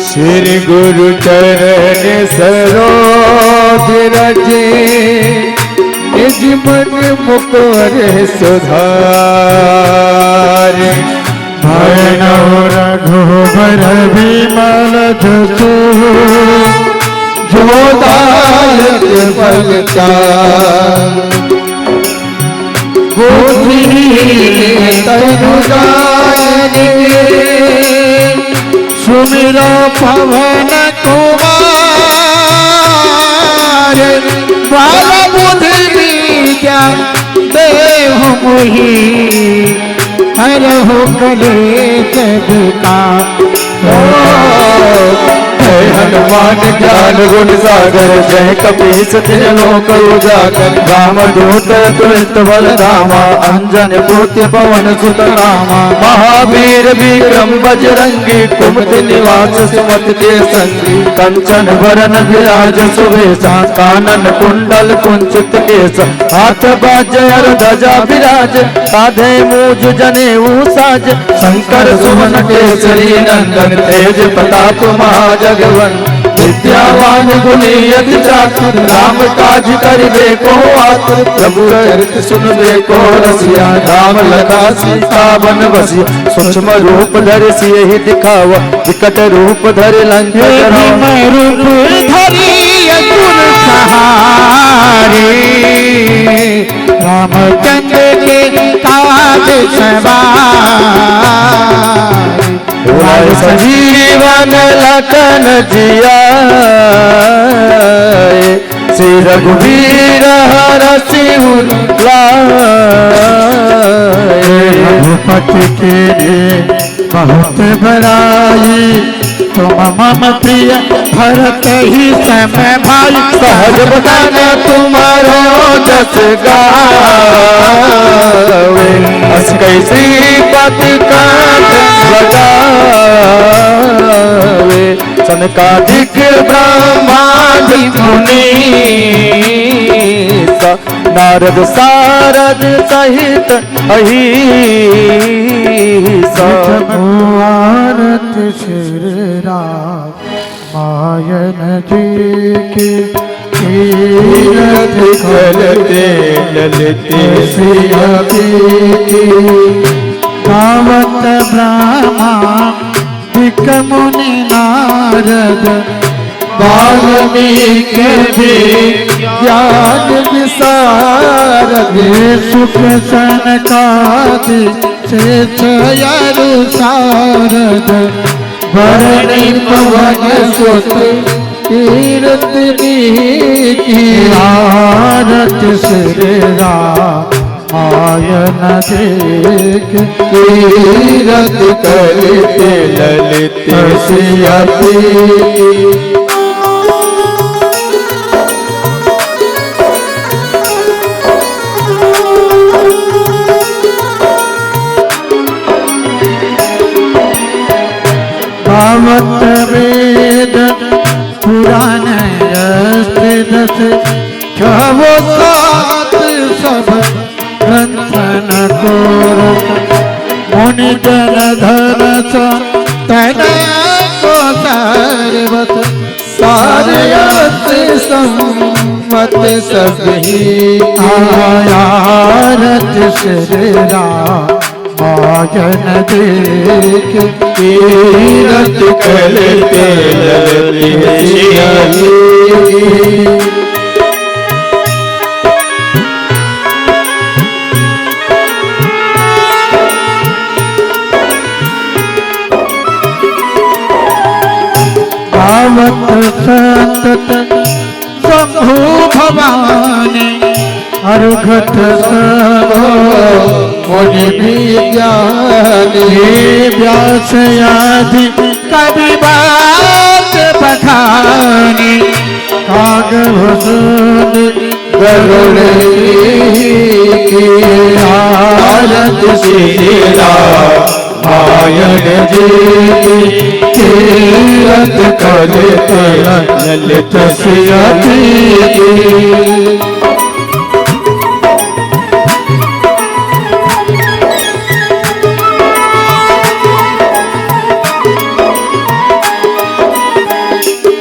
श्री गुरु चरण सरोज रजे निज मन मुकुर सुधार भैरव रघुबर विमल जसु जो दायक बलचार बुद्धि तनु जाने सुमिरो पवन कुमार बाल बुद्धि विद्या देह मोहि हरहु कलेश विकार जय हनुमान ज्ञान गुण सागर जय कपीस लोक उजागर राम दूत तुलित बल धामा अंजन पुत्र पवन सुत नामा महावीर विक्रम बजरंगी कुमति निवास सुमति के संगी कंचन वरन विराज सुवेशा कानन कुंडल कुंचित केश हाथ बाजर ध्वजा विराज कांधे मूज जनेऊ साज शंकर सुमन केसरी नंदन तेज प्रताप महाजगवन विद्यावान गुणी अति चातुर राम काज करिबे को आतुर प्रभु चरित सुनबे को रसिया राम लखा सीता बन बसिया सूक्ष्म रूप धरि सियहि दिखावा विकट रूप धरि लंक जरावा रूप धरि असुर सहारे रामचंद्र के काज सवार संजीवन लखन जियाए श्री रघुवीर हरषि लाए रघुपति के बहुत बड़ाई तुम मम प्रिय भरत ही समय भाई सहज बदन तुम्हारो जस गावे अस कैसी पति कांत लगावे सनकादिक ब्रह्मादि मुनि नारद सारद सहित अहिसा आरत श्री राम मायन जी की तीरथ चलते ललते सिया की गावत ब्रह्मा विक मुनि नारद वाल्मीकि भी ज्ञान विशारद सुख सनकादि शेष यरु सारद भरणी पवन सुत कीर्तनी की आरत श्री राम आयन देख तीरथ करते ललित सिया की भावत वेद पुराण दस छवो सात सब ग्रंथन कोरत मुनि जन धरस तन को सर्वत सारयत सम्मत सभी आयारत श्री राम आयन देख तीरथ करते ललित सिया की भावत संतत शंभु भवानी अर्घत सबो मुनि विज्ञानी व्यास आदि कवि बात बखानी काग भूषण गरुड़ की आरत श्री राम आयन जी तीरथ करते ललित सिया की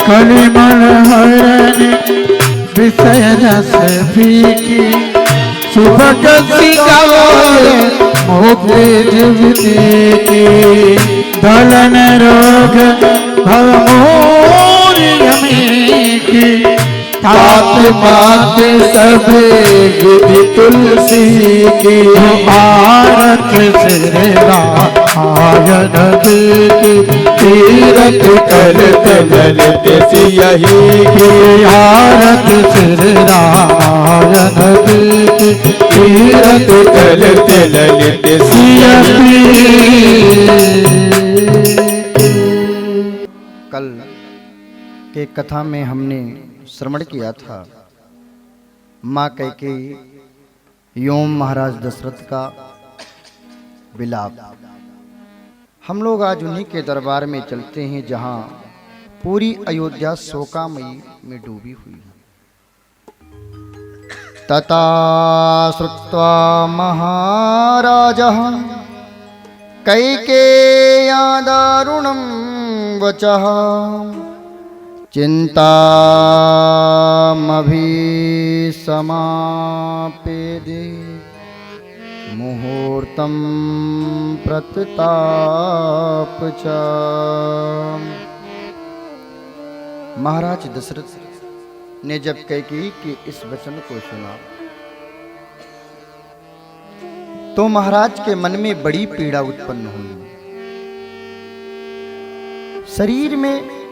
कलिमल हरने विषय रस फीकी सुभग सिकावे मुक्ति जीवती की दलन रोग भव मोरियमी की तात मात सब विधि तुलसी की भारत श्री रामायण की तीरथ करत ललित सियहि की भारत श्री रामायण की तीरथ करत ललित सियहि। कल के कथा में हमने श्रवण किया था माँ कैकेयी एवं महाराज दशरथ का विलाप। हम लोग आज उन्हीं के दरबार में चलते हैं जहाँ पूरी अयोध्या शोकामयी में डूबी हुई है। तथा श्रुत्वा महाराजः कैकेय्या दारुणं वचः चिंतामभि समापेदे मुहूर्तं प्रतताप च। महाराज दशरथ ने जब कैकेयी के इस वचन को सुना तो महाराज के मन में बड़ी पीड़ा उत्पन्न हुई। शरीर में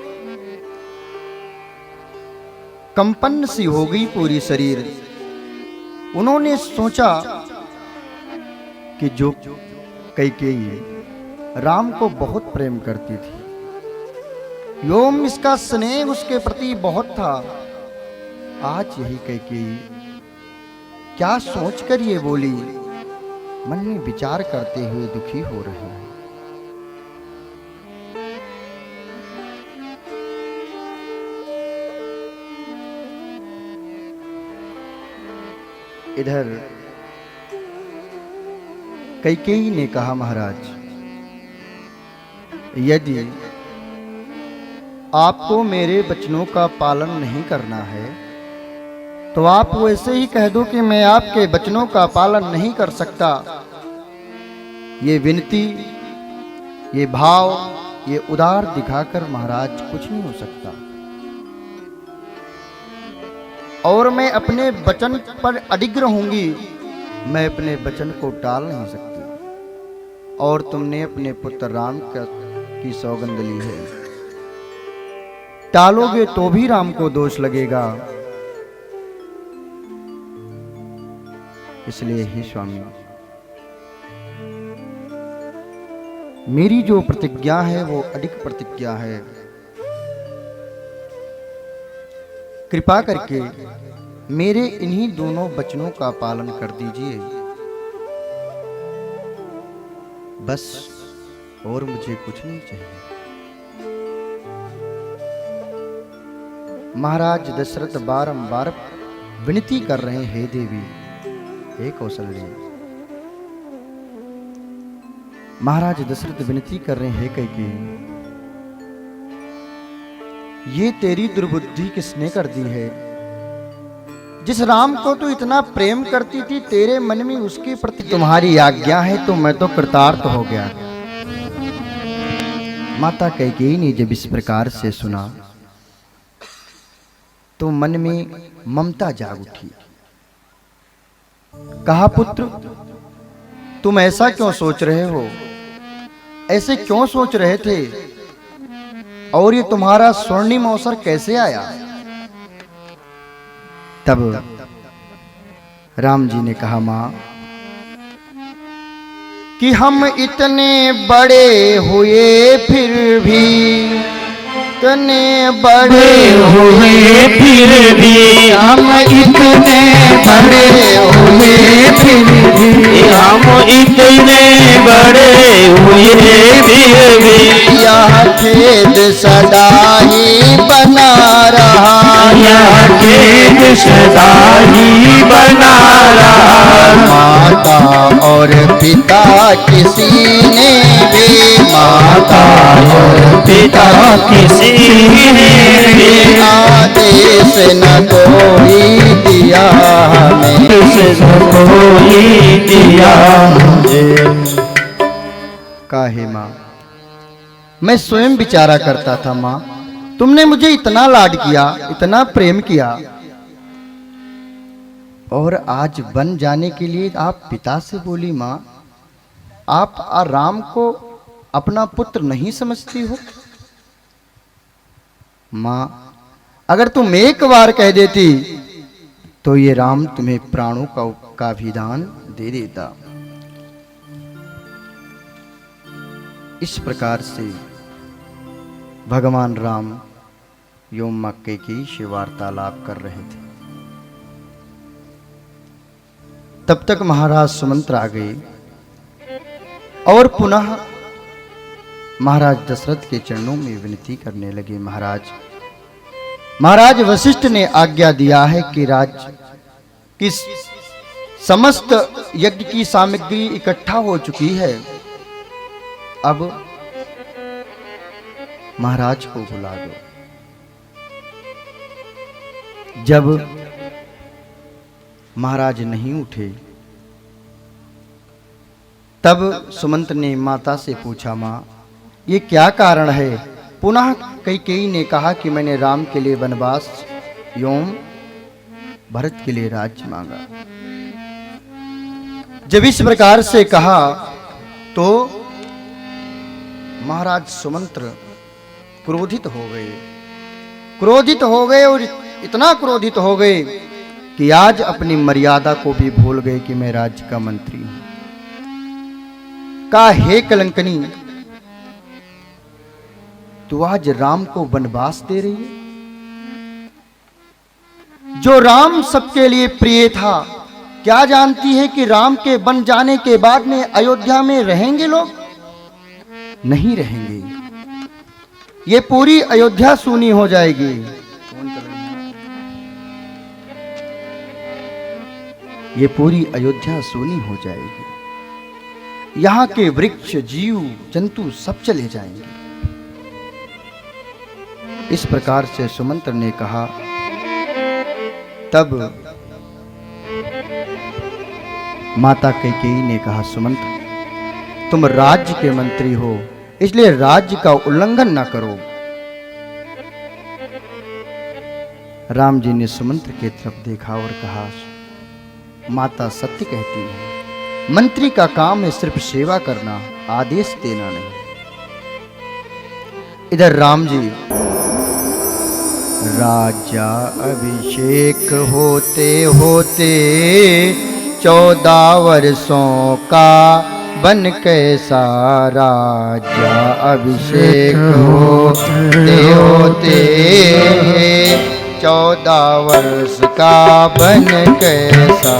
कंपन सी हो गई पूरी शरीर। उन्होंने सोचा कि जो कैकेयी राम को बहुत प्रेम करती थी एवं इसका स्नेह उसके प्रति बहुत था, आज यही कैकेयी क्या सोचकर ये बोली, मन में विचार करते हुए दुखी हो रहे हैं। इधर कैकेयी ने कहा, महाराज यदि आपको मेरे वचनों का पालन नहीं करना है तो आप वैसे ही कह दो कि मैं आपके वचनों का पालन नहीं कर सकता। ये विनती, ये भाव, ये उदार दिखाकर महाराज कुछ नहीं हो सकता और मैं अपने वचन पर अडिग रहूंगी। मैं अपने वचन को टाल नहीं सकती और तुमने अपने पुत्र राम की सौगंध ली है, टालोगे तो भी राम को दोष लगेगा। इसलिए ही स्वामी, मेरी जो प्रतिज्ञा है वो अडिग प्रतिज्ञा है। कृपा करके मेरे इन्हीं दोनों वचनों का पालन कर दीजिए, बस और मुझे कुछ नहीं चाहिए। महाराज दशरथ बारंबार विनती कर रहे हैं, हे देवी, हे कौशल्य। महाराज दशरथ विनती कर रहे हैं कैकेयी, ये तेरी दुर्बुद्धि किसने कर दी है? जिस राम को तू इतना प्रेम करती थी, तेरे मन में उसके प्रति तुम्हारी आज्ञा है तो मैं तो कृतार्थ हो गया। माता कैकेयी ने जब इस प्रकार से सुना तो मन में ममता जाग उठी। कहा, पुत्र तुम ऐसा क्यों सोच रहे हो, ऐसे क्यों सोच रहे थे, और ये तुम्हारा स्वर्णिम अवसर कैसे आया? तब राम जी ने कहा, मां, कि हम इतने बड़े हुए फिर भी, इतने बड़े हुए फिर भी, हम इतने बड़े हुए फिर भी, हम इतने बड़े हुए फिर भी, यह खेद सदा ही बना रहा, यह खेद सदा ही बना रहा। माता और पिता किसी ने भी, माता और पिता किसी आदेश न कोई दिया हमें, कोई दिया काहे माँ, मैं स्वयं विचारा करता था माँ, तुमने मुझे इतना लाड किया, इतना प्रेम किया, और आज बन जाने के लिए आप पिता से बोली माँ, आप राम को अपना पुत्र नहीं समझती हो? माँ, अगर तुम एक बार कह देती तो ये राम तुम्हें प्राणों का विधान दे देता। इस प्रकार से भगवान राम एवं मक्के की से वार्तालाप कर रहे थे। तब तक महाराज सुमंत्र आ गए और पुनः महाराज दशरथ के चरणों में विनती करने लगे। महाराज वशिष्ठ ने आज्ञा दिया है कि कि समस्त यज्ञ की सामग्री इकट्ठा हो चुकी है, अब महाराज को बुला दो। जब महाराज नहीं उठे तब सुमंत्र ने माता से पूछा, माँ ये क्या कारण है? पुनः कैकेयी ने कहा कि मैंने राम के लिए वनवास एवं भरत के लिए राज्य मांगा। जब इस प्रकार से कहा तो महाराज सुमंत्र क्रोधित हो गए और इतना क्रोधित हो गए कि आज अपनी मर्यादा को भी भूल गए कि मैं राज्य का मंत्री हूं। कहा, हे कलंकनी, तू आज राम को वनवास दे रही है? जो राम सबके लिए प्रिय था, क्या जानती है कि राम के बन जाने के बाद में अयोध्या में रहेंगे लोग? नहीं रहेंगे। ये पूरी अयोध्या सूनी हो जाएगी। ये पूरी अयोध्या सूनी हो जाएगी। यहाँ के वृक्ष, जीव, जंतु सब चले जाएंगे। इस प्रकार से सुमंत्र ने कहा। तब माता कैकेयी ने कहा, सुमंत्र तुम राज्य के मंत्री हो, इसलिए राज्य का उल्लंघन ना करो। राम जी ने सुमंत्र की तरफ देखा और कहा, माता सत्य कहती है, मंत्री का काम है सिर्फ सेवा करना, आदेश देना नहीं। इधर राम जी, राजा अभिषेक होते होते 14 वर्षों का बन कैसा राजा अभिषेक होते होते 14 वर्ष का बन कैसा।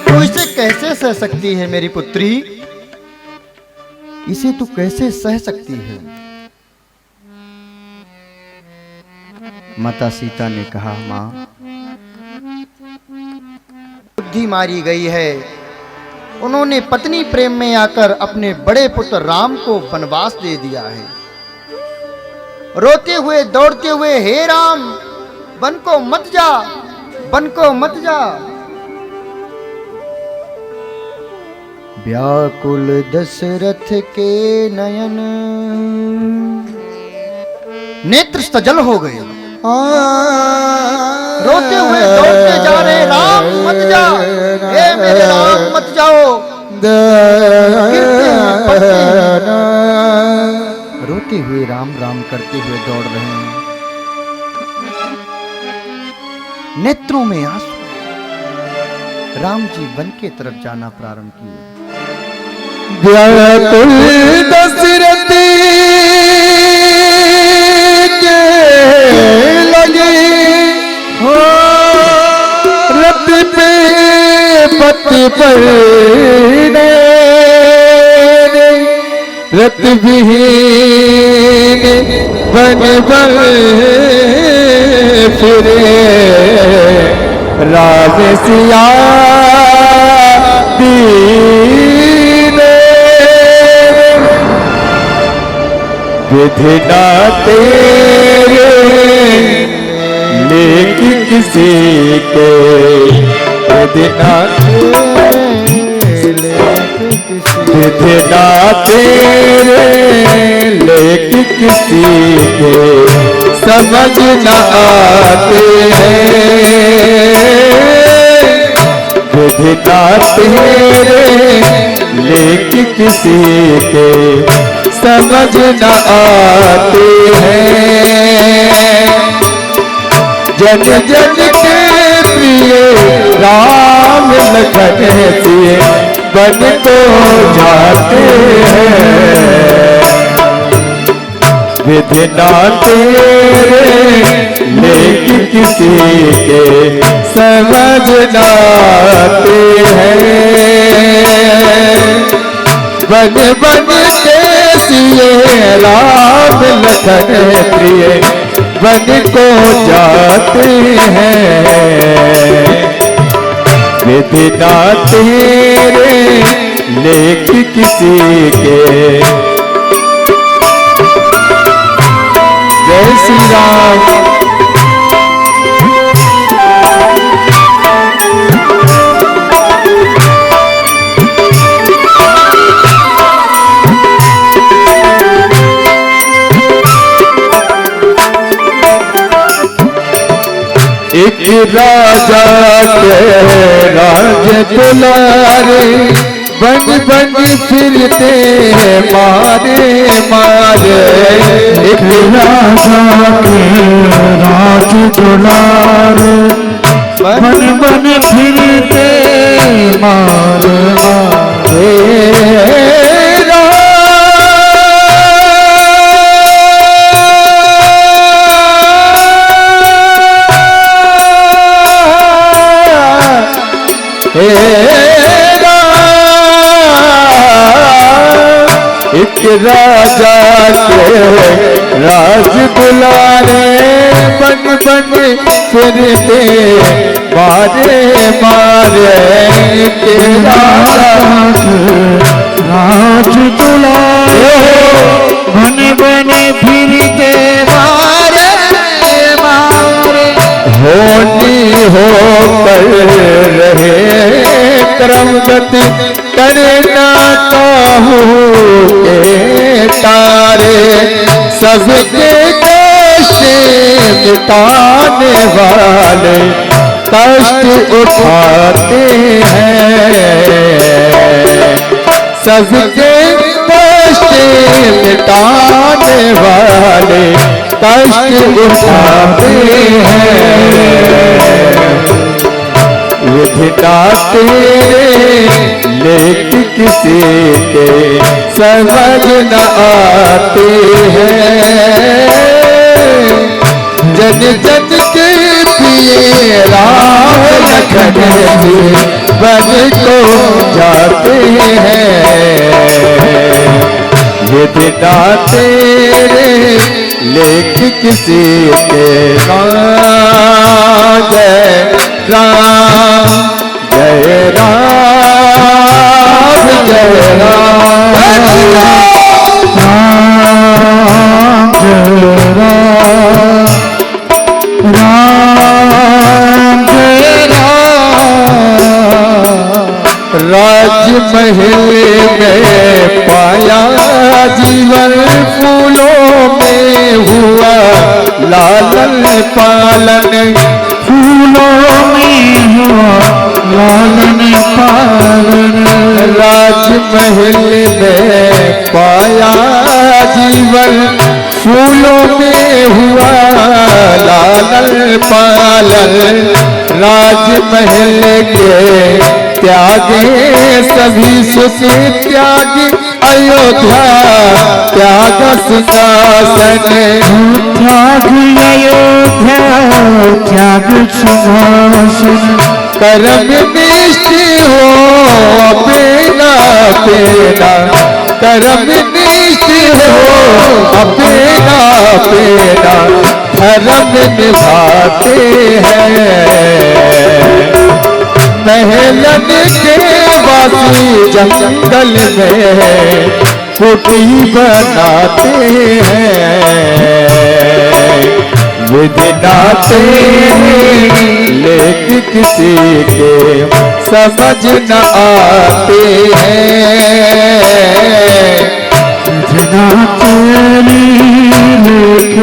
तू इसे कैसे सह सकती है मेरी पुत्री? इसे तू कैसे सह सकती है? माता सीता ने कहा, मां बुद्धि मारी गई है। उन्होंने पत्नी प्रेम में आकर अपने बड़े पुत्र राम को वनवास दे दिया है। रोते हुए दौड़ते हुए, हे राम वन को मत जा, वन को मत जा। व्याकुल दशरथ के नयन नेत्र सजल हो गए। रोते हुए दौड़ते जा रहे, राम मत जा, हे मेरे राम मत जाओ। रोते हुए राम राम करते हुए दौड़ रहे हैं, नेत्रों में आंसू। राम जी वन के तरफ जाना प्रारंभ किए। व्याकुल दशरथ लगे हो रथ पे पति पर रथ विहीन बन बन फिरे राम सिया दीने विधि ना तेरे लेकिन किसी के विधि ना विधि ना तेरे लेकिन किसी के समझ न आते हैं विधि ना तेरे लेकिन किसी के समझ न आते हैं जन जन के प्रिय राम लखन सिए बन को जाते हैं विधि ना तेरे लेकिन किसी के समझ न आते हैं बन बन के सिए राम लखन प्रिय बन को जाते हैं विधि ना तेरे लेकिन किसी के जय श्री राम एक राजा के राज दुलारे बन बन फिरते मारे मारे एक राजा के राज दुलारे बन बन फिरते मार मारे एक राजा के राज दुलारे बन बन फिरते मारे मारे के राजा राज दुलारे बन बन फिरते मारे मारे होनी हो कर रहे क्रम गति करना काहू के तारे सबके कष्ट मिटाने वाले कष्ट उठाते हैं सबके कष्ट मिटाने वाले कष्ट उठाते हैं विधि ना तेरे लेकिन किसी के समझ न आते हैं जन जन के प्रिय राम लखन बन को जाते हैं विधि ना तेरे लेकिन किसी के जय राम जय राम जय राम राजमहल में पाया जीवन फूलों में हुआ लालन पालन फूलों में हुआ लालन पालन राजमहल में पाया जीवन फूलों में हुआ लालन पालन राजमहल के त्यागे सभी सुख त्यागी अयोध्या त्याग सिंहासन त्याग अयोध्या त्याग सिंहासन कर्म निष्ठ हो अपना पेना कर्म निष्ठ हो अपना पेना धर्म निभाते हैं। महलन के वासी जंगल में कुटी बनाते हैं। विधि नाते लेकिन किसी के समझ न आते हैं। जना तेरी लेख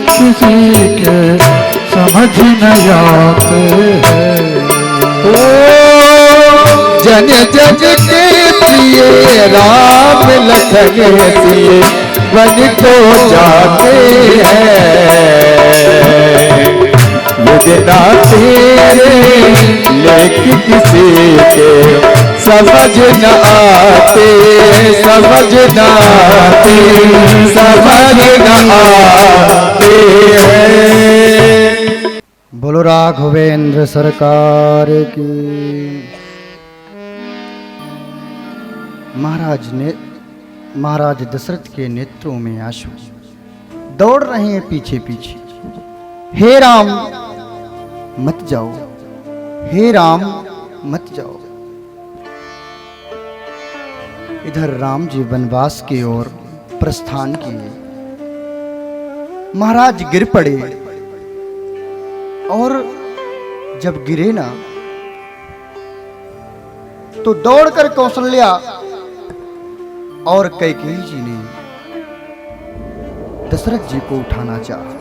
किसी के समझ न आते हैं। ओ जन जन के प्रिय राम लखन सिए बन को जाते हैं। बिना तेरे लेकिन किसी के समझ न आते, समझ न आते, समझ न आते हैं। बोलो राघवेंद्र सरकार की। महाराज दशरथ के नेत्रों में आंसू दौड़ रहे हैं पीछे पीछे। हे राम मत जाओ, हे राम मत जाओ। इधर राम जी वनवास की ओर प्रस्थान किए। महाराज गिर पड़े और जब गिरे ना तो दौड़कर कौशल्या और कैकेयी जी ने दशरथ जी को उठाना चाहा।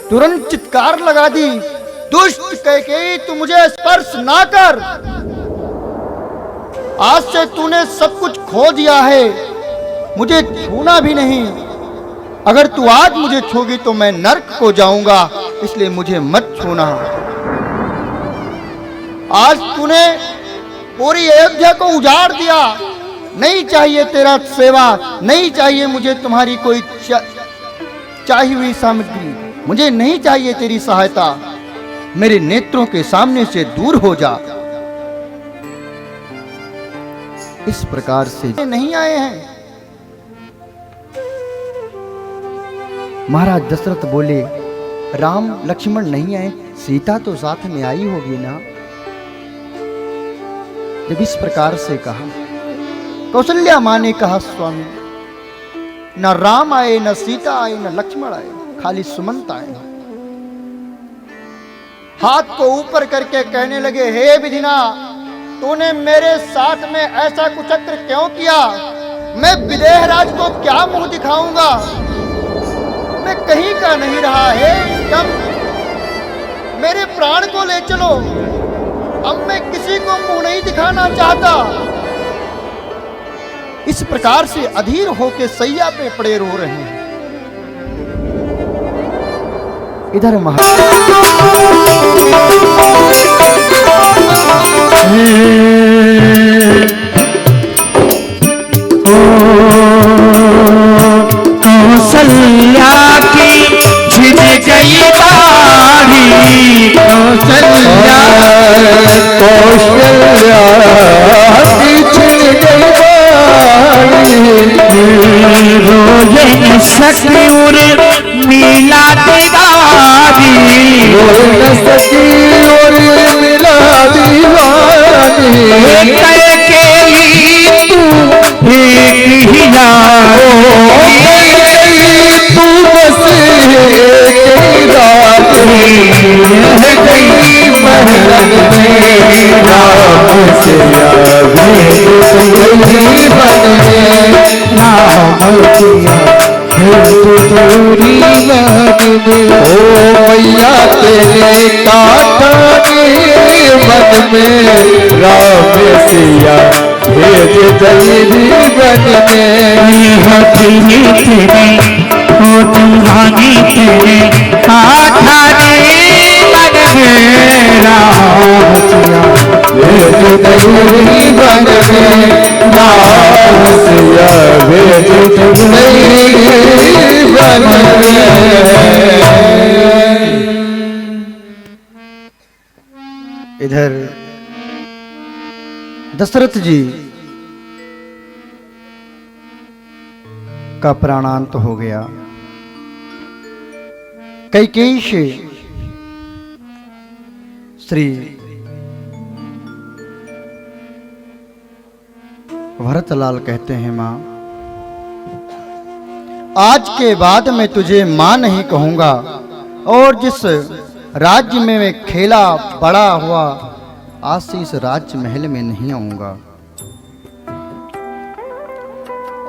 तुरंत चित्कार लगा दी, दुष्ट कैकेयी तू मुझे स्पर्श ना कर। आज से तूने सब कुछ खो दिया है, मुझे छूना भी नहीं। अगर तू आज मुझे छूगी तो मैं नरक को जाऊंगा, इसलिए मुझे मत छूना। आज तूने पूरी अयोध्या को उजाड़ दिया। नहीं चाहिए तेरा सेवा, नहीं चाहिए मुझे तुम्हारी कोई चाहिए हुई सामग्री, मुझे नहीं चाहिए तेरी सहायता। मेरे नेत्रों के सामने से दूर हो जा। इस प्रकार से नहीं आए हैं। महाराज दशरथ बोले, राम लक्ष्मण नहीं आए, सीता तो साथ में आई होगी ना। जब इस प्रकार से कहा, कौशल्या मां ने कहा, स्वामी न राम आए, न सीता आए, न लक्ष्मण आए, खाली सुमंत आए। हाथ को ऊपर करके कहने लगे, हे विधिना, तूने मेरे साथ में ऐसा कुचक्र क्यों किया? मैं विदेहराज को क्या मुंह दिखाऊंगा? मैं कहीं का नहीं रहा है। कम मेरे प्राण को ले चलो, अब मैं किसी को मुंह नहीं दिखाना चाहता। इस प्रकार से अधीर होकर सैया पे पड़े रो रहे हैं। इधर कौशल्या की छिन गई बारी, कौशल्या की छिन गई बारी। रोजन सखी उर मिला दीवारी, रोजन सखी उर मिला दीवारी। कैकेयी तू एक ही तू बस एक रानी गई महल में। राम से आगे गई बन में, नाम किया दूरी मन में। ओ मैया तेरे काटा मन में। राम सिया भेज दई बन में। हथी तेरे ओ दीवानी तेरे आठाने मन में। राम सिया भेज दई बन में। राम सिया भेज दई बन में। इधर दशरथ जी का प्राणांत हो गया। कैकेयी से श्री भरतलाल कहते हैं, मां आज के बाद मैं तुझे मां नहीं कहूंगा और जिस राज्य में मैं खेला बड़ा हुआ आज से इस राज्य महल में नहीं आऊंगा।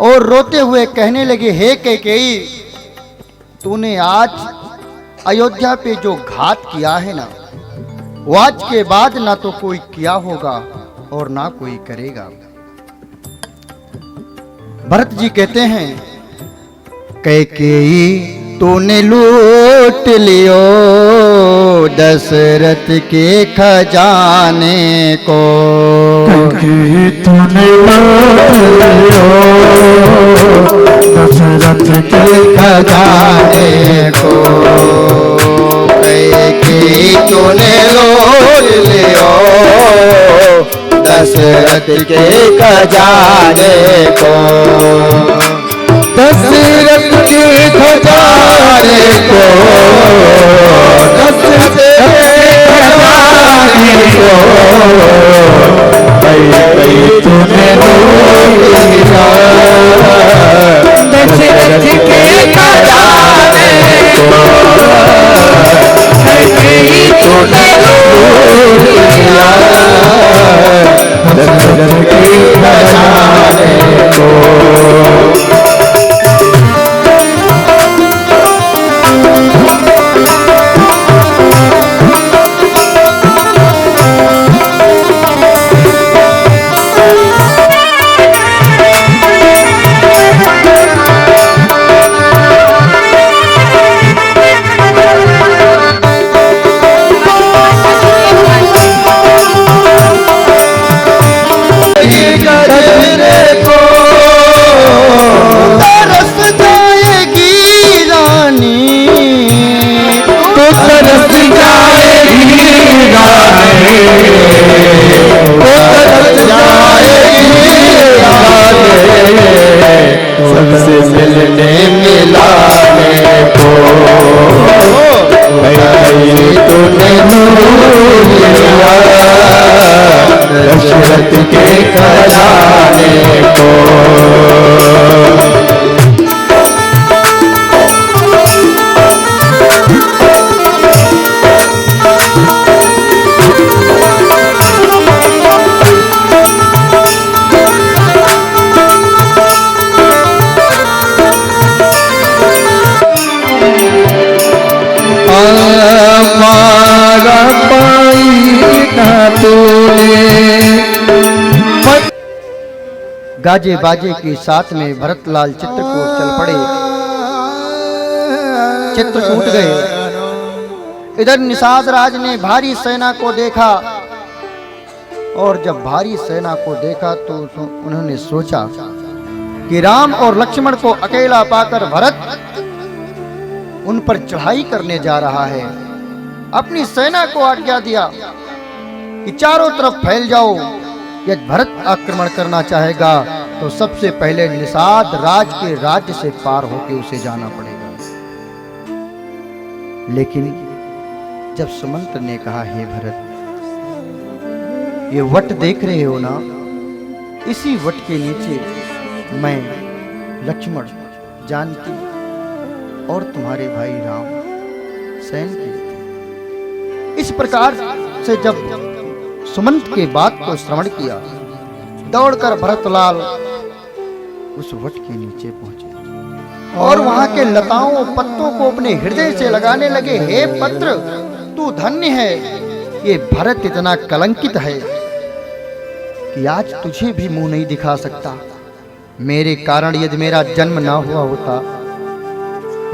और रोते हुए कहने लगे, हे कैकेयी, तूने आज अयोध्या पे जो घात किया है ना, वो आज के बाद ना तो कोई किया होगा और ना कोई करेगा। भरत जी कहते हैं, कैकेयी तूने लूट लियो दशरथ के खजाने को, कैकेयी तूने लूट लियो दशरथ के खजाने को, कैकेयी तूने लूट लियो दशरथ के खजाने को, दशरथ के खजाने को, दशरथ के खजाने को, कैकेयी तूने लूट लिया दशरथ के खजाने को, कैकेयी तूने लूट लिया दशरथ के खजाने को। सबसे मिलने मिलाने को, कैकेयी तूने लूट लिया दशरथ के खजाने को। गाजे बाजे के साथ में भरतलाल चित्रकूट चल पड़े। चित्र टूट गए। इधर निषाद राज ने भारी सेना को देखा और जब भारी सेना को देखा तो उन्होंने सोचा कि राम और लक्ष्मण को अकेला पाकर भरत उन पर चढ़ाई करने जा रहा है। अपनी सेना को आज्ञा दिया कि चारों तरफ फैल जाओ, यदि भरत आक्रमण करना चाहेगा तो सबसे पहले निषाद राज के राज्य से पार होकर उसे जाना पड़ेगा। लेकिन जब सुमंत ने कहा, हे भरत, ये वट देख रहे हो ना, इसी वट के नीचे मैं, लक्ष्मण, जानकी और तुम्हारे भाई राम सैन की। इस प्रकार से जब सुमंत के बात को श्रवण किया, दौड़कर भरतलाल उस वट के नीचे पहुंचे और वहां के लताओं पत्तों को अपने हृदय से लगाने लगे। हे पत्र, तू धन्य है, ये भरत इतना कलंकित है कि आज तुझे भी मुंह नहीं दिखा सकता। मेरे कारण यदि मेरा जन्म ना हुआ होता,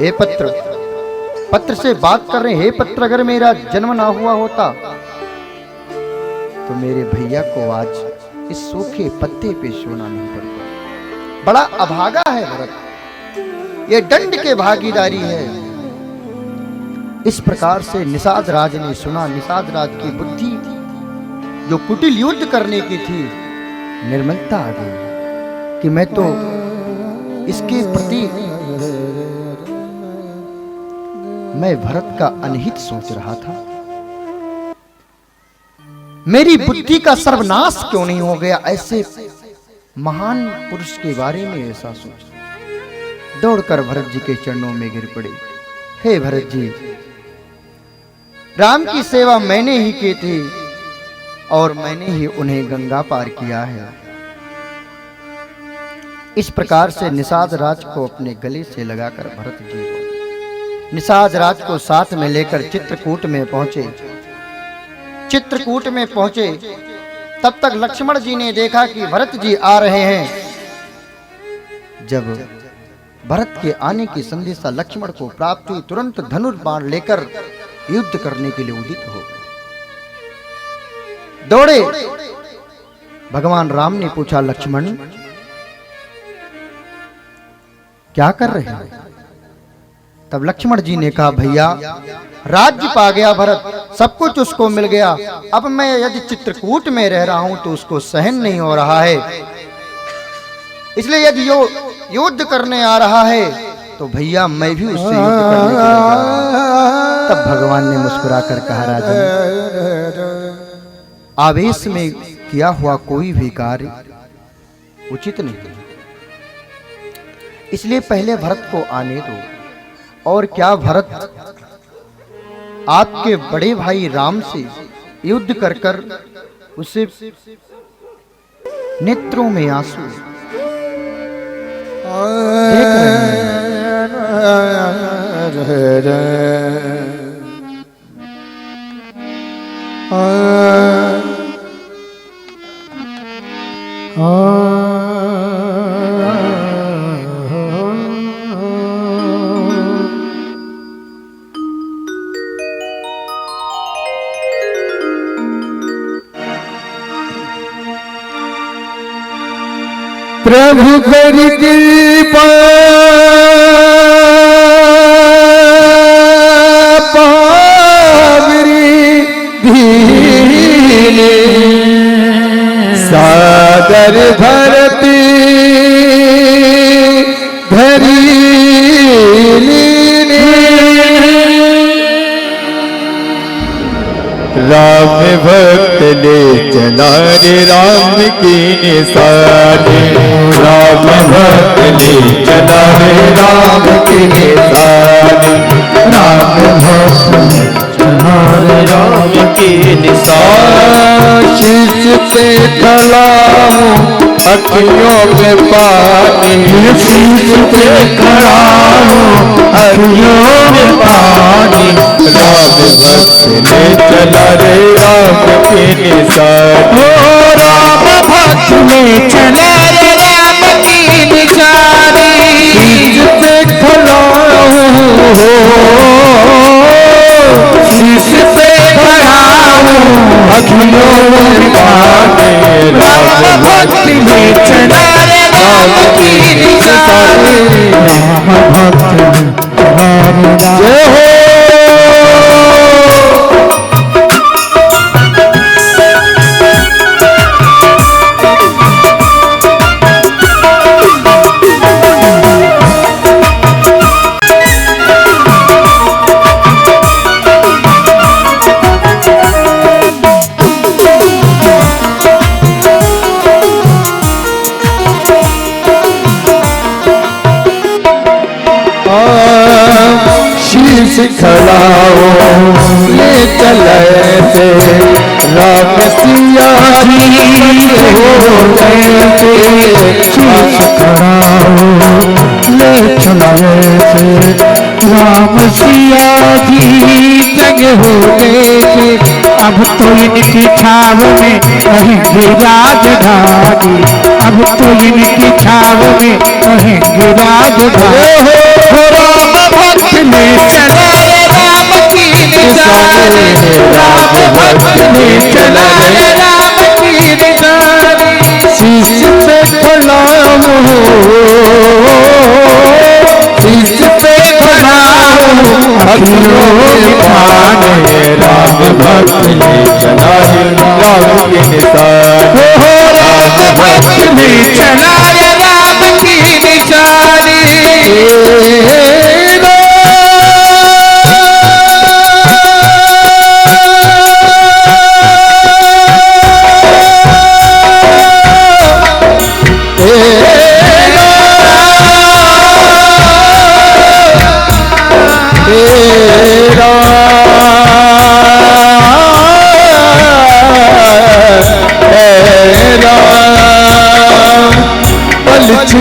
हे पत्र, पत्र से बात कर रहे, हे पत्र, अगर मेरा जन्म ना हुआ होता तो मेरे भैया को आज इस सूखे पत्ते पे सोना नहीं पड़ता। बड़ा अभागा है भरत, ये दंड के भागीदारी है। इस प्रकार से निषाद राज ने सुना। निषाद राज की बुद्धि जो कुटिल युद्ध करने की थी, निर्मलता आ गई कि मैं तो इसके प्रति मैं भरत का अनहित सोच रहा था। मेरी बुद्धि का सर्वनाश क्यों नहीं हो गया? ऐसे महान पुरुष के बारे में ऐसा सोच। दौड़कर भरत जी के चरणों में गिर पड़े। हे भरत जी, राम की सेवा मैंने ही की थी और मैंने ही उन्हें गंगा पार किया है। इस प्रकार से निषाद राज को अपने गले से लगाकर भरत जी को निषाद राज को साथ में लेकर चित्रकूट में पहुंचे। चित्रकूट में पहुंचे तब तक लक्ष्मण जी ने देखा कि भरत जी आ रहे हैं। जब भरत के आने की संदेशा लक्ष्मण को प्राप्त हुई, तुरंत धनुर्बाण लेकर युद्ध करने के लिए उदित हो गए। दौड़े। भगवान राम ने पूछा, लक्ष्मण क्या कर रहे हैं? तब लक्ष्मण जी ने कहा, भैया राज्य पा गया भरत, सब कुछ उसको मिल गया। अब मैं यदि चित्रकूट में रह रहा हूं तो उसको सहन नहीं हो रहा है, इसलिए यदि युद्ध करने आ रहा है तो भैया मैं भी उससे युद्ध करने के लिए जा रहा हूं। तब भगवान ने मुस्कुराकर कहा, राजन, आवेश में किया हुआ कोई भी कार्य उचित नहीं, इसलिए पहले भरत को आने दो। और क्या भरत आपके बड़े भाई राम से युद्ध कर कर उसे नेत्रों में आंसू देख रहे प्रभु कर कृपा पावरी धीरे सागर भरती धरी राम भक्त ले चला रे राम की निशानी, राम भक्त ले चला रे राम की निशानी, राम भक्त ले चला रे राम की निशानी। शीश पे खड़ा हूँ अखियों में पानी, शीश पे खड़ा हूँ अखियों में पानी, राम भक्त ले चला रे राम की निशानी, ओ राम भक्त ले चला रे राम की निशानी। शीश पे खड़ा हूँ, शीश पे खड़ा हूँ अखियों में पानी, राम भक्त ले चला रे राम की निशानी, राम भक्त ले चला रे राम। खड़ा हो ले चले थे राम सिया जी हो गए थे, शीश खड़ा हो ले चले थे राम सिया जी जग हो गए थे। अब तो इनकी छाव में रहेंगे राजधानी, अब तो इनकी छाव में रहेंगे राजधानी, राम भक्त ले चला रे राम की निशानी, राम भक्त ले चला रे राम की निशानी। शीश पे खड़ा हूँ, शीश पे खड़ा हूँ अखियों में पानी, राम भक्त ले चला रे राम की निशानी, राम भक्त ले चला रे राम की निशानी।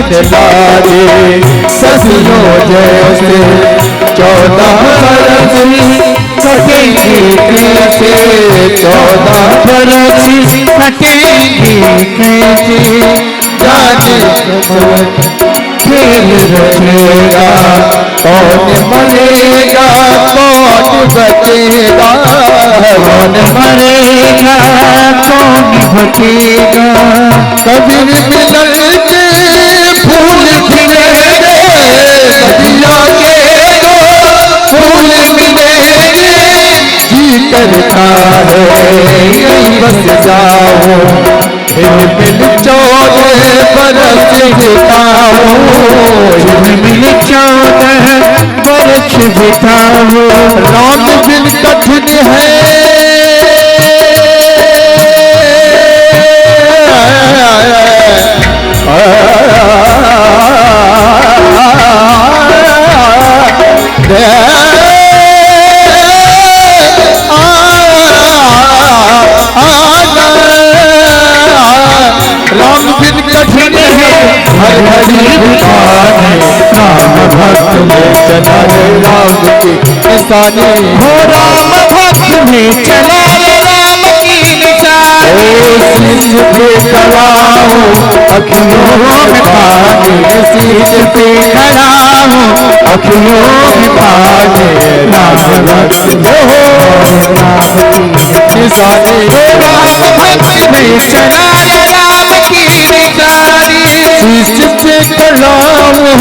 कठिन लागे सदियों जैसे 14 बरस कटेंगे कैसे 14 बरस कटेंगे कैसे जाने खेल रचेगा कौन मरेगा कौन बचेगा कौन मरेगा कौन बचेगा कभी मिलन के फूल खिलेंगे कभी आगे फूल मिलेंगे जी करता है यही बस जाओ फिर मिल 14 बरस बिताओ मिल 14 बरस बिताओ रात दिन कठिन है राम बिन कठिन है हर घड़ी पुकारे राम भक्त में चला रे राम की निशानी हो राम भक्त में चला रे राम की निशानी शीश पे खड़ा हूँ अखियों में पानी शीश पे खड़ा हूँ अखियों में पानी राम भक्त हो निशानी राम भक्त में चला रे राम की निशानी शीश पे खड़ा हूँ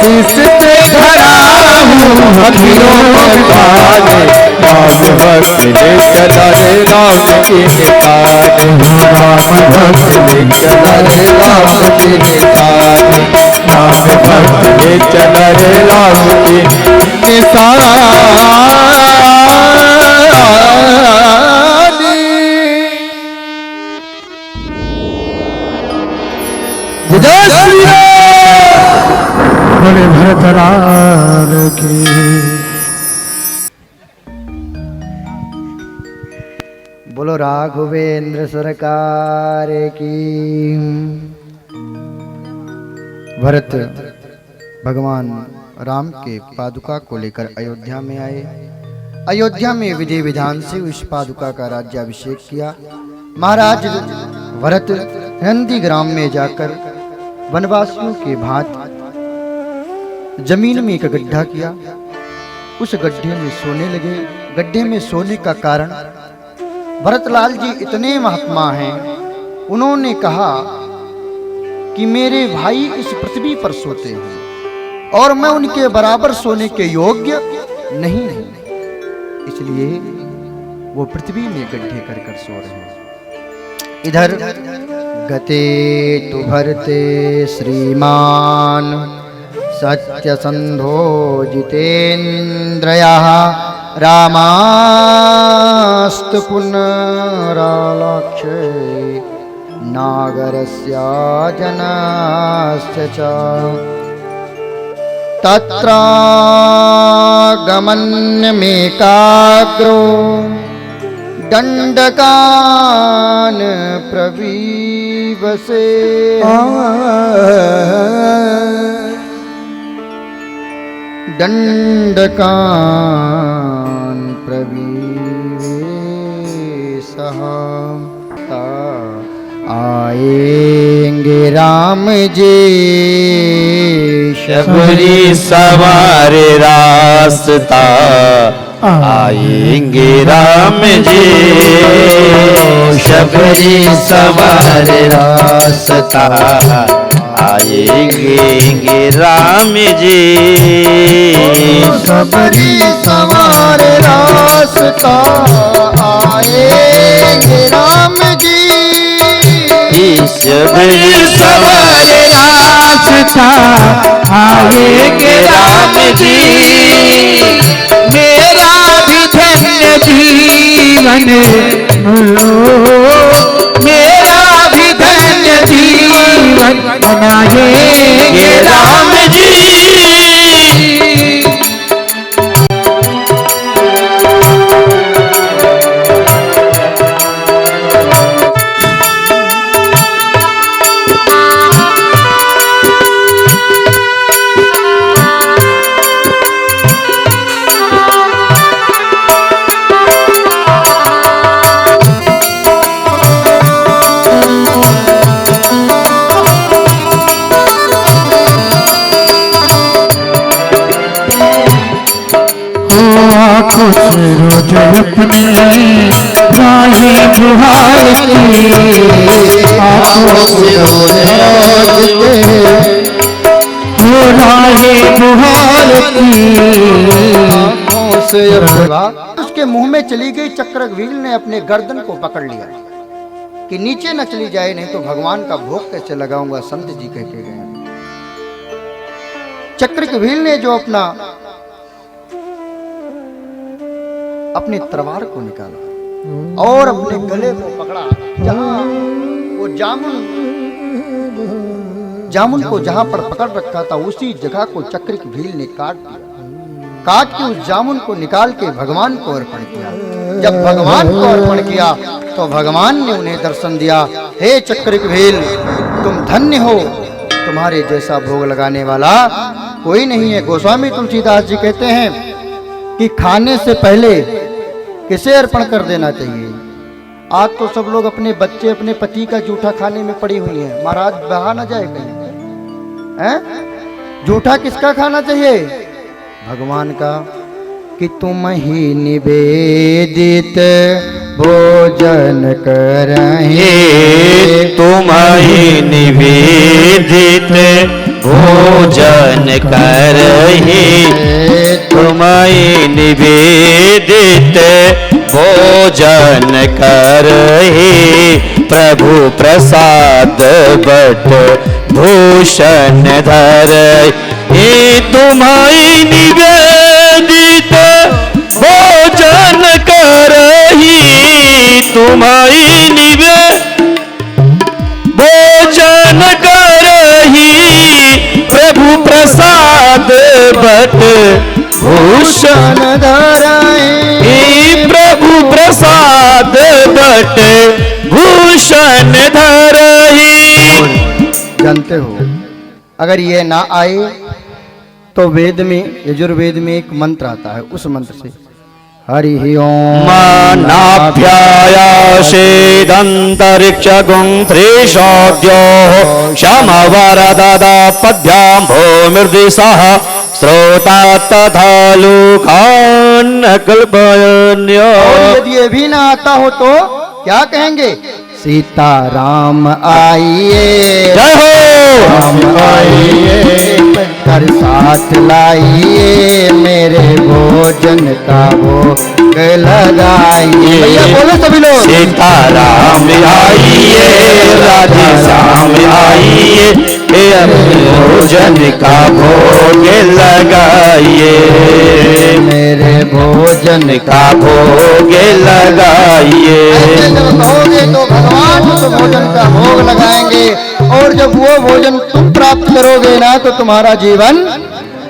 शीश पे खड़ा हूँ अखियों में पानी राम भक्त ले चला रे राम की निशानी राम भक्त ले चला रे राम की निशानी राम भक्त ले चला रे राम की निशानी जय श्री राम बड़े भरतरार की बोलो राघवेंद्र सरकार की। भरत भगवान राम के पादुका को लेकर अयोध्या में आए। अयोध्या में विधि विधान से उस पादुका का राज्याभिषेक किया। महाराज भरत नंदी ग्राम में जाकर वनवासियों के भांति जमीन में एक गड्ढा किया। उस गड्ढे में सोने लगे। गड्ढे में सोने का कारण, भरतलाल जी इतने महात्मा हैं, उन्होंने कहा कि मेरे भाई इस पृथ्वी पर सोते हैं और मैं उनके बराबर सोने के योग्य नहीं हूं, इसलिए वो पृथ्वी में गड्ढे कर कर सो रहे हैं। इधर गते तु भरते श्रीमान सत्यसंधो जितेन्द्रयः रामास्तु पुनरालाक्षे नागरस्य जनस्य च तत्रागमन्यमेकाग्रो दण्डकान् प्रवीवसे दण्डकान् प्रवीवेशः आएंगे राम जी शबरी सवार रास्ता आएंगे राम जी शबरी सवार रास्ता आएंगे राम जी शबरी सवार रास्ता आएंगे राम जी शबरी सवार रास्ता आएंगे राम जी मेरा भी धन्य जीवन लो मेरा भी धन्य जीवन बनाएंगे राम जी जो अपने राहे बुहार की आंखों से वो राहे बुहार की आंखों से उसके मुंह में चली गई। चक्रव्यूह ने अपने गर्दन को पकड़ लिया कि नीचे न चली जाए, नहीं तो भगवान का भोग कैसे लगाऊंगा, संत जी कह के गए। चक्रव्यूह ने जो अपनी तलवार को निकाला और अपने गले को पकड़ा, जहां वो जामुन को जहां पर पकड़ रखा था उसी जगह को चक्रव्यूह ने काट के उस जामुन को निकाल के भगवान को अर्पण किया। जब भगवान को अर्पण किया तो भगवान ने उन्हें दर्शन दिया। हे चक्रव्यूह, तुम धन्य हो, तुम्हारे जैसा भोग लगाने वाला कोई नहीं है। गोस्वामी तुलसीदास जी कहते हैं कि खाने से पहले किसे अर्पण कर देना चाहिए। आज तो सब लोग अपने बच्चे अपने पति का जूठा खाने में पड़ी हुई हैं। महाराज बहा ना जाए कहीं, हैं? जूठा किसका खाना चाहिए? भगवान का। कि तुम ही निवेदित भोजन करहे, तुम ही निवेदित भोजन करहि, तुम ही निवेदित भोजन करहि, प्रभु प्रसाद बट भूषण धरहि। तुम ही निवेदित भोजन करहि, तुम ही भोजन करहि, प्रभु प्रसाद बट भूषण धरहि, प्रभु प्रसाद बट भूषण धरहि। जानते हो, अगर ये ना आए तो वेद में, यजुर्वेद में एक मंत्र आता है, उस मंत्र से हरि ओम नाभ्यायासेदन्तरिक्षगुं त्रिशोद्योः शमवरददपद्भ्यां भूमिर्दिशः श्रोता तथा लोकान् कल्पयन्यो। यदि ये भी ना आता हो तो क्या कहेंगे? सीताराम आइए, जय हो, राम आइए, कर साथ लाइए, मेरे भोजन का भोग लगाइए। भैया बोलो सभी लोग। सीताराम आइए, राधे श्याम आइए, भोजन का भोग लगाइए, मेरे भोजन का भोग लगाइए। जब कहोगे तो भगवान उस भोजन का भोग लगाएंगे, और जब वो भोजन तुम प्राप्त करोगे ना तो तुम्हारा जीवन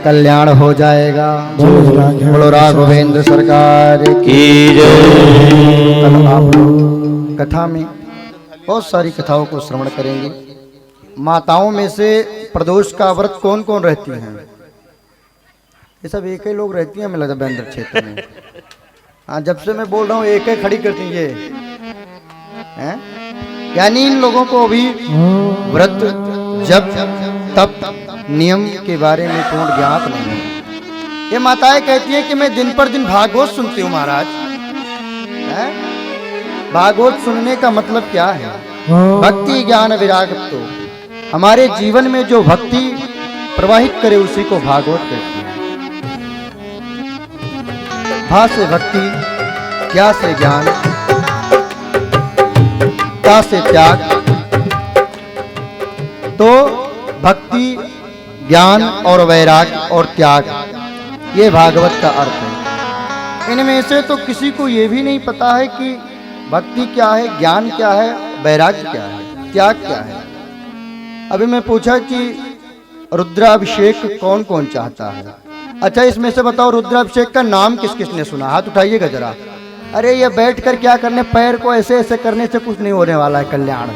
कल्याण हो जाएगा। बोलो राघवेंद्र सरकार की जय। कल आप लोग कथा में बहुत सारी कथाओं को श्रवण करेंगे। माताओं में से प्रदोष का व्रत कौन कौन रहती हैं? ये सब एक ही लोग रहती हैं, हमें लगता है बेंद्र क्षेत्र में। हाँ, जब से मैं बोल रहा हूँ एक ही खड़ी करती ये हैं, यानी इन लोगों को अभी व्रत जब तब नियम के बारे में पूर्ण ज्ञात नहीं है। ये माताएं कहती हैं कि मैं दिन पर दिन भागवत सुनती हूँ महाराज। हैं? भागवत सुनने का मतलब क्या है? भक्ति ज्ञान विराग। तो हमारे जीवन में जो भक्ति प्रवाहित करे उसी को भागवत कहते हैं। भा से भक्ति, क्या से ज्ञान, ता से त्याग। तो भक्ति, ज्ञान और वैराग और त्याग, ये भागवत का अर्थ है। इनमें से तो किसी को ये भी नहीं पता है कि भक्ति क्या है, ज्ञान क्या है, वैराग्य क्या है, त्याग क्या है। अभी मैं पूछा कि रुद्राभिषेक कौन कौन चाहता है? अच्छा, इसमें से बताओ रुद्राभिषेक का नाम किस किस ने सुना? हाथ उठाइएगा जरा। अरे ये बैठ कर क्या करने, पैर को ऐसे ऐसे करने से कुछ नहीं होने वाला है कल्याण।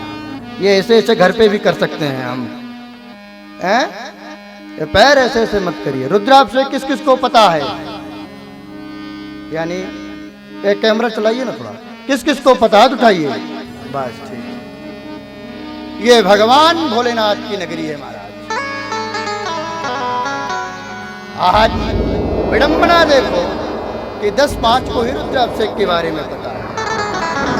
ये ऐसे ऐसे घर पे भी कर सकते हैं हम, हैं? ये पैर ऐसे ऐसे मत करिए। रुद्राभिषेक किस किस को पता है? यानी एक कैमरा चलाइए ना थोड़ा, किस किस को पता है? उठाइए, बस ठीक। ये भगवान भोलेनाथ की नगरी है महाराज। आज विडंबना देखो, कि 10-5 को ही रुद्राभिषेक के बारे में पता है।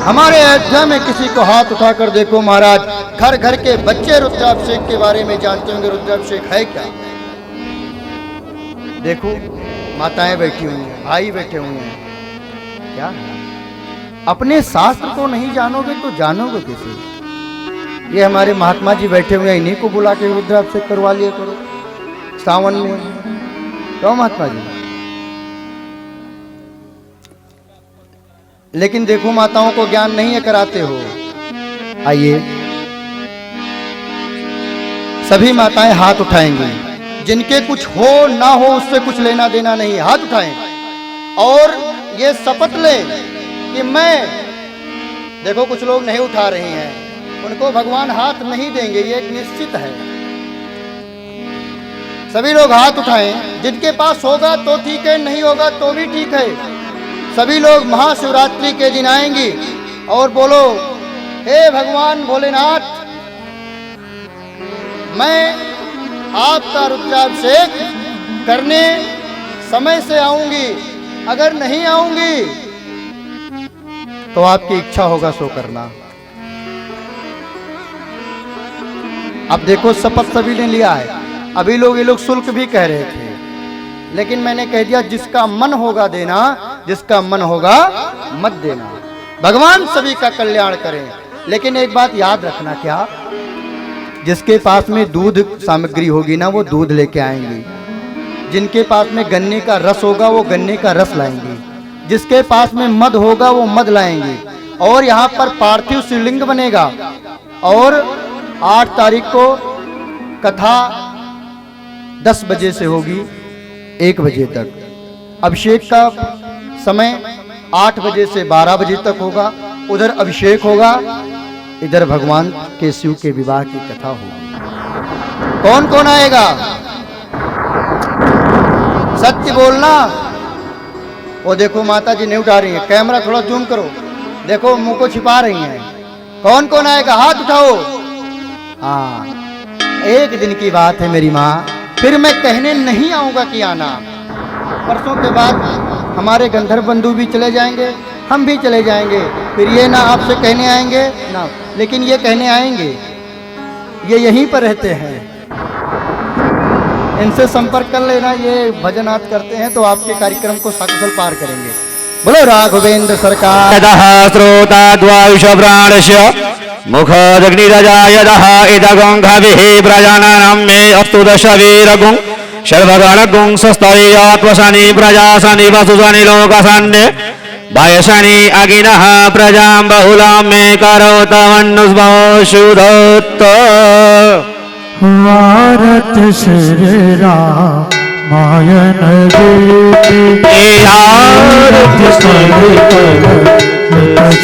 हमारे अयोध्या में किसी को हाथ उठाकर देखो महाराज, घर घर के बच्चे रुद्राभिषेक के बारे में जानते होंगे रुद्राभिषेक है क्या। देखो माताएं बैठी हुई हैं, भाई बैठे हुए हैं, क्या अपने शास्त्र को नहीं जानोगे तो जानोगे कैसे। ये हमारे महात्मा जी बैठे हुए हैं, इन्हीं को बुला के रुद्राभिषेक करवा लिया करो सावन में, क्यों महात्मा जी। लेकिन देखो माताओं को ज्ञान नहीं है, कराते हो। आइए सभी माताएं हाथ उठाएंगी, जिनके कुछ हो ना हो उससे कुछ लेना देना नहीं, हाथ उठाएं और ये शपथ लें कि मैं, देखो कुछ लोग नहीं उठा रहे हैं, उनको भगवान हाथ नहीं देंगे, ये एक निश्चित है। सभी लोग हाथ उठाएं, जिनके पास होगा तो ठीक है, नहीं होगा तो भी ठीक है। सभी लोग महाशिवरात्रि के दिन आएंगी और बोलो, हे भगवान भोलेनाथ, मैं आपका रुद्राभिषेक करने समय से आऊंगी, अगर नहीं आऊंगी तो आपकी इच्छा होगा सो करना। अब देखो शपथ सभी ने लिया है। अभी ये लोग शुल्क भी कह रहे थे, लेकिन मैंने कह दिया जिसका मन होगा देना, जिसका मन होगा मत देना। भगवान सभी का कल्याण करें। लेकिन एक बात याद रखना, क्या जिसके पास में दूध सामग्री होगी ना, वो दूध लेके आएंगे। जिनके पास में गन्ने का रस होगा वो गन्ने का रस लाएंगे। जिसके पास में मध होगा वो मध लाएंगे। और यहाँ पर पार्थिव शिवलिंग बनेगा। और 8 तारीख को कथा 10 बजे से होगी 1 बजे तक। अभिषेक का समय 8 बजे से 12 बजे तक होगा। उधर अभिषेक होगा, इधर भगवान के शिव के विवाह की कथा होगी। कौन कौन आएगा? सत्य बोलना। वो देखो माता जी नहीं उठा रही है, कैमरा थोड़ा जूम करो, देखो मुंह को छिपा रही हैं। कौन कौन आएगा? हाथ उठाओ। हाँ, 1 दिन की बात है मेरी माँ, फिर मैं कहने नहीं आऊंगा कि आना। परसों के बाद हमारे गंधर्व बंधु भी चले जाएंगे, हम भी चले जाएंगे। फिर ये ना आपसे कहने आएंगे ना, लेकिन ये कहने आएंगे, ये यहीं पर रहते हैं, इनसे संपर्क कर लेना। ये भजनाथ करते हैं तो आपके कार्यक्रम को सकुशल पार करेंगे। बोलो राघवेंद्र सरकार। श्रोता द्वायुष प्राणस्य मुखदग्निरजा यदः इदगंघभिः प्रजानानां मे अस्तु दशवीरगुं सर्वगणगुं स्वस्तरीयात्वशनि प्रजाशनि वसुशनि लोकशन्ये वायशनि अगिनः प्रजां बहुलां मे करोतमन्नुष्वशुधोत्त। भारत श्री रामायण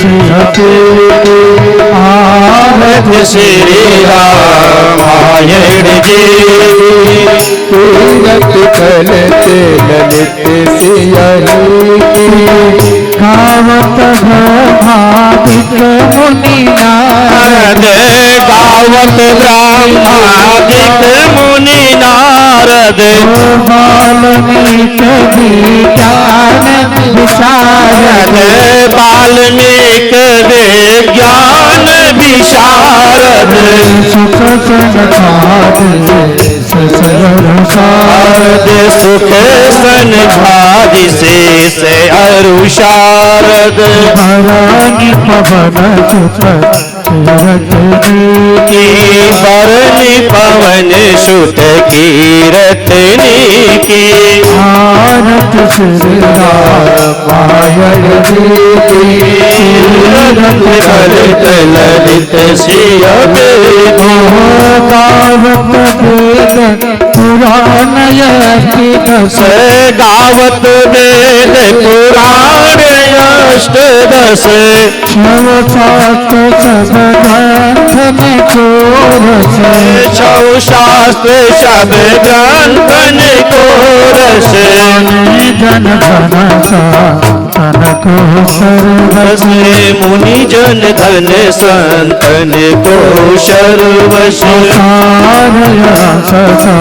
भारत भारत श्री रामायण जी तीरथ कल ललित सियहि गावत ब्रह्मादिक मुनि नारद गावत ब्रह्मादिक मुनि नारद वाल्मीकि विज्ञान विशारद वाल्मीकि विज्ञान विशारद सुख सुख सन भादि शेष अरुशारद भरणी पवन सुत की बरनी पवन सुत कीरतनी की भारत श्री रामायण ललित ललित सिय गावत वेद पुराण गावत वेद पुराण अष्टदश शास्त्र सब ग्रंथ में कोरस छौ शास्त्र सब ग्रंथ को रस जन घन सा तन को सर्वस मुनि जन धन संतन को सर्वस सारया ससा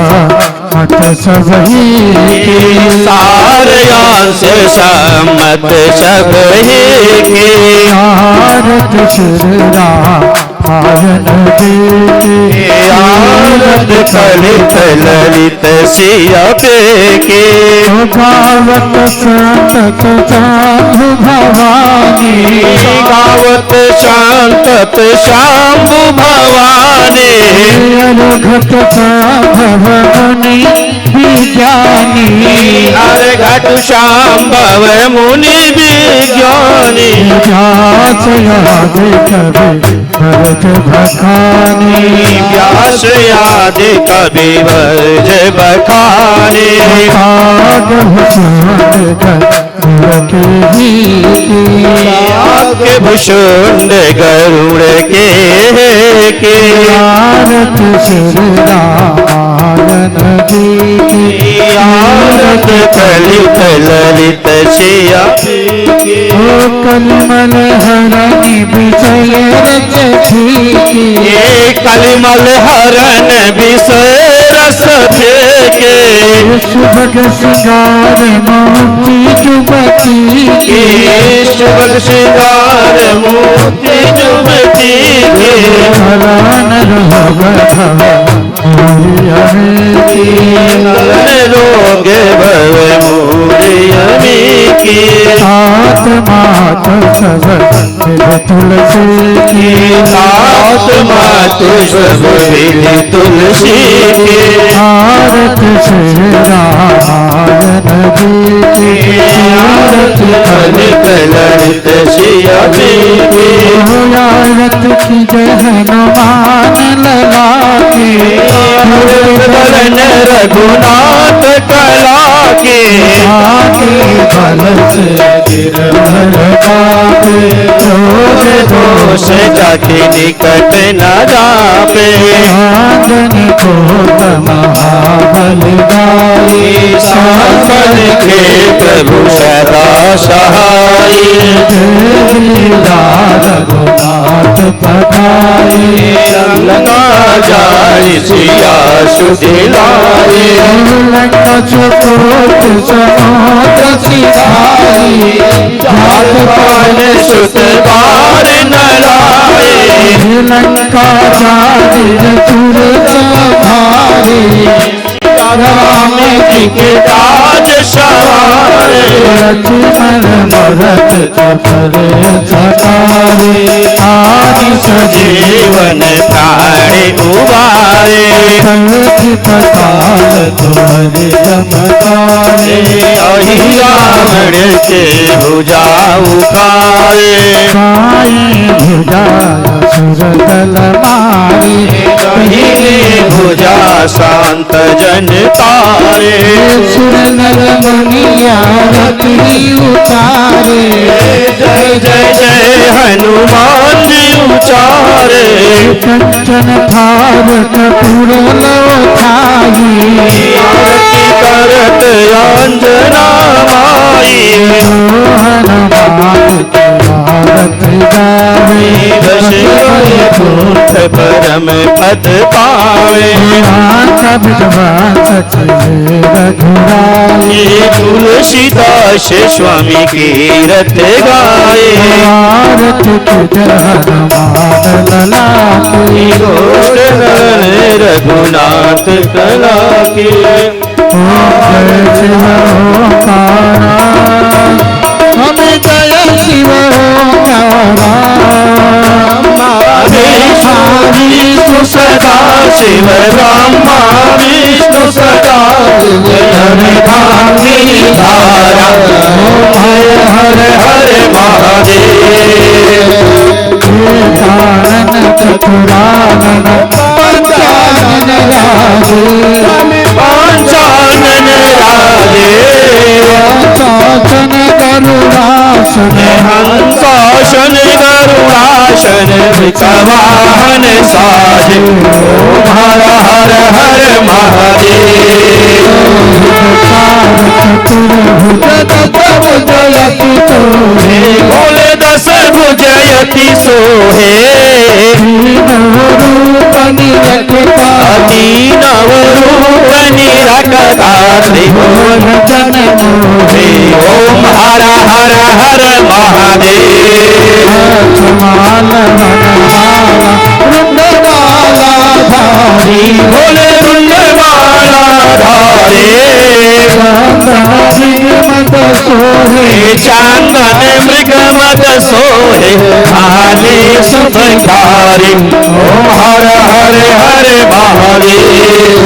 मत सबही सारयांश सम्मत सबही के आरत श्रीरा आयन देके आरत कलित ललित सिया के गावत संतत चांदु भवानी गावत शांतत शाम्भु भवानी घट भवनी विज्ञानी घट शाम्भव मुनि विज्ञानी भरत भखानी व्यास आदि कवि वर्ज बखानी आगे भुषुंड गरुड़ के आरत श्रीरामायण जी आरत कलित ललित सिया ओ कलिमल हरनि विषय रची ये कलिमल हरण विषय रस फेंके सुभग सिंगार मोती जुबती शुभग श्रृंगार मोती जुबती के हरान रोग भव मूर्यमी की आत्मात सब तुलसी की आत्मा तुष्प विधि तुलसी की आरत श्रीरामायण जी की आरत ललित ललित सिया की आरत की जय हनुमान लला की बलन रघुनाथ कला के आके बल से गिरधर पापे दोष जाके निकट न जापे आंगन को महाबल गाई सावन के प्रभु सदा सहाय रघुनाथ पठाई लंका जाय सिया सुदिलाए लंका चकोट समुद्र सिधाई जात पान सुत बार न लाए लंका जादिर चुर भारी राम के ताज सवारे लक्ष्मण भरत चपरे चटारे आदि जीवन प्राणी उबारे पताल तुम्हारे चमकारे रावण के भुजा उखारे साई भुजाया सुरदल मारी भुजा शांत जन तारे सुरनर मुनिया रति उतारे जय जय जय हनुमान जी उचारे कंचन थार कपूर लोठाई आरती करत अंजना माई हनुमान आरत गावे दशरथ पुत्र परम पद पावे रघुराई तुलसीदास स्वामी की रत गाए आरत हनुमान लला की गोष्ठ रघुनाथ कला की जय शिव ओंकारा हमें जय शिव ओंकारा विष्णु सदा शिव ब्रह्मा विष्णु सदा धामी धारा हर हर हर महादेव कानन चतुरानन पंचानन राधे पंचानन राधे चाचन गरुड़ासन हंसासन गरुड़ासन वृषवाहन साज ओम हर हर हर महादेव चतुर्भुज यति सोहे बोले दस भुज यति सोहे रूप निरखता नव रूप निरखता त्रिभुवन जन मोहे ओम हर हर हर महादेव माला वनमाला वृंदमाला धारी बोले वृंदमाला धारे मत सोहे चांदन मृगमद सोहे भाले सुभकारी ओम हर हर हर महादेव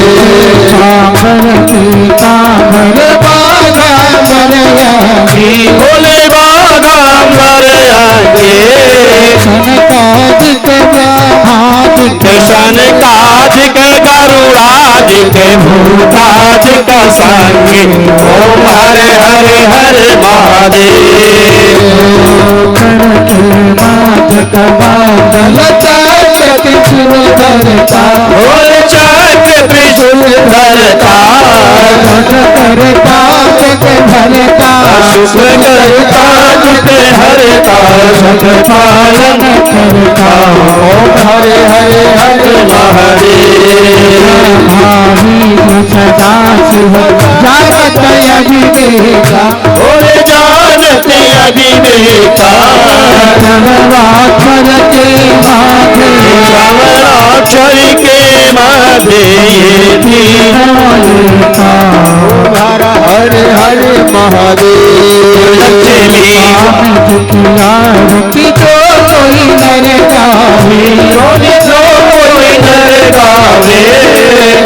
कामर बागा मरयागी बोले बागाम्बर आगे सनकादिक ब्रह्मादिक शनकादिक गरुड़ादिक भूतादिक संगी ओम हर हर हर महादेव माथ कमांडल चालक सुरधरता बोल चक त्रिशूल धरता करता जग भरता शुक्र करता दुख हरता जग पालन करता ओम हरे हरे हरे महादेव भावी सदा शिव जागत अभिवेका बोले जानते अभिवेका नवरात्र के माथे रावणाक्षर के माधे हरे हरे महादेव लक्ष्मी की जो कोई नर गावे कोई नर गावे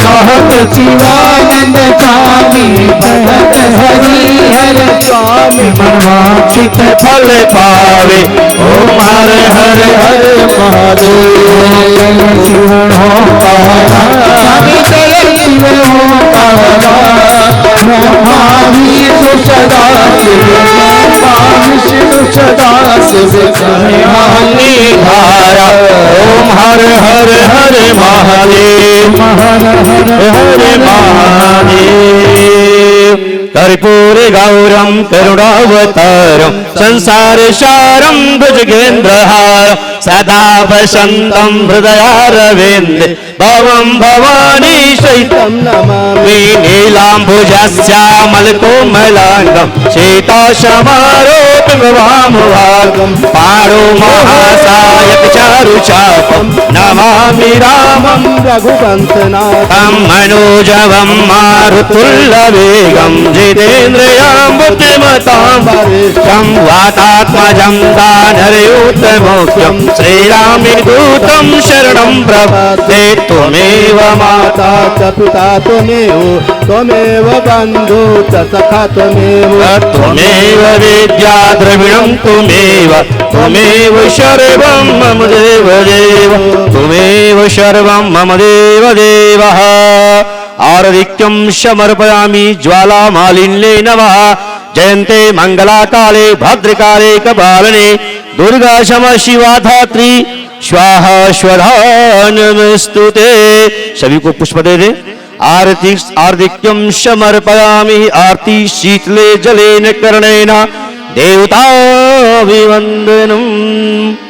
कहत शिवानंद स्वामी भगत हरि हर स्वामी मनवांचित फल पावे ओम हर हर हर महादेव शिव हो स्वामी जय शिव हो ब्रह्मा विष्णु सदा शिव विष्णु सदा शिव धारा ओम हर हर हर महादेव हर हर हर महादेव कर्पूर गौरम करुणावतारम संसार सारम भुजगेन्द्रहार सदा वसंतम हृदयारविंदे भवम भवानी सहितं नमामि नीलाम्बुजश्यामलकोमलाङ्गं सीताशमारोपिमवामभागं पाणो महासायक चारुचापं नमामि रामं रघुवंशनाथं मनोजवं मारुतुल्यवेगं जितेन्द्रियं बुद्धिमतां वरिष्ठं वातात्मजं दानरयूतमोक्षं श्रीरामदूतं शरणं प्रपद्ये त्वमेव माता च पिता त्वमेव बन्धु च सखा त्वमेव विद्या द्रविणं त्वमेव सर्वं मम देवदेव त्वमेव सर्वं मम देवदेवः आरधिक्यं समर्पयामि ज्वालामालिन्येन नमः जयन्ते मंगलाकाले भद्रकाले कपालने दुर्गा क्षमा शिवा धात्री स्वाहा स्वधा नमस्तुते। सभी को पुष्प दे दे। आर्तिक्यं समर्पयामि आरती शीतले जलेन कर्णेन देवताभिवन्दनम्।